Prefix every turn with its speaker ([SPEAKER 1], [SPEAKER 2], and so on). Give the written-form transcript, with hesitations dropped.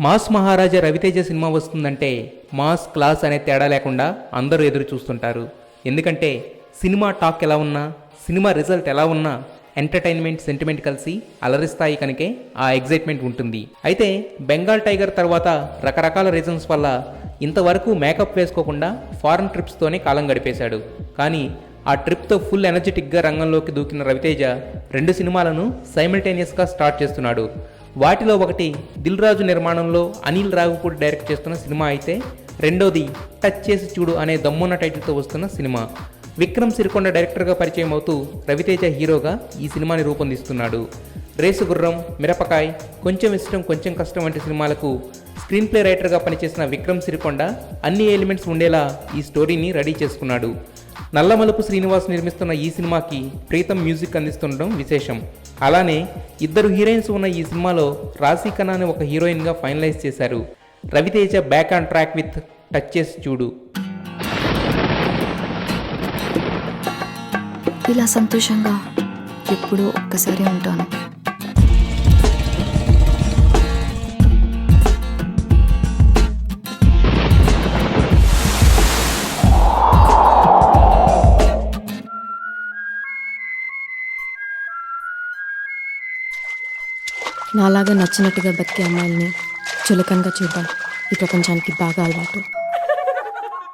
[SPEAKER 1] Mass మహారాజా Raviteja cinema వస్తుందంటే mass class అనే తేడా లేకుండా అందరూ ఎదురు చూస్తుంటారు. ఎందుకంటే సినిమా టాక్ ఎలా ఉన్నా, సినిమా రిజల్ట్ ఎలా ఉన్నా ఎంటర్టైన్మెంట్ సెంటిమెంట్ కలిసి అలరిస్తాయి కనుకే ఆ ఎగ్జైట్మెంట్ ఉంటుంది. అయితే బెంగాల్ టైగర్ తర్వాత రకరకాల రీజన్స్ వల్ల ఇంతవరకు మేకప్ వేసుకోకుండా ఫారెన్ ట్రిప్స్తోనే కాలం గడిపేశాడు. కానీ ఆ ట్రిప్తో ఫుల్ ఎనర్జెటిక్గా రంగంలోకి దూకిన రవితేజ 2 సినిమాలను సైమిల్టేనియస్గా స్టార్ట్ చేస్తున్నాడు. వాటిలో ఒకటి దిల్ రాజు నిర్మాణంలో అనిల్ రావిపూడి డైరెక్ట్ చేస్తున్న సినిమా అయితే, రెండోది టచ్ చేసి చూడు అనే దమ్మున్న టైటిల్తో వస్తున్న సినిమా. విక్రమ్ సిరికొండ డైరెక్టర్గా పరిచయం అవుతూ రవితేజ హీరోగా ఈ సినిమాని రూపొందిస్తున్నాడు. రేసు గుర్రం, మిరపకాయ్, కొంచెం ఇష్టం కొంచెం కష్టం వంటి సినిమాలకు స్క్రీన్ ప్లే రైటర్గా పనిచేసిన విక్రమ్ సిరికొండ అన్ని ఎలిమెంట్స్ ఉండేలా ఈ స్టోరీని రెడీ చేసుకున్నాడు. నల్లమలుపు శ్రీనివాస్ నిర్మిస్తున్న ఈ సినిమాకి ప్రీతం మ్యూజిక్ అందిస్తుండడం విశేషం. అలానే 2 హీరోయిన్స్ ఉన్న ఈ సినిమాలో రాశీ ఖన్నాని ఒక హీరోయిన్గా ఫైనలైజ్ చేశారు. Raviteja back on track with touch చేసి చూడు.
[SPEAKER 2] ఇలా సంతోషంగా ఎప్పుడూ ఒక్కసారి ఉంటాను. నాలాగా నచ్చినట్టుగా బతికే అమ్మాయిల్ని చులకనగా చూద్దాం ఈ ప్రపంచానికి బాగా అలవాటు.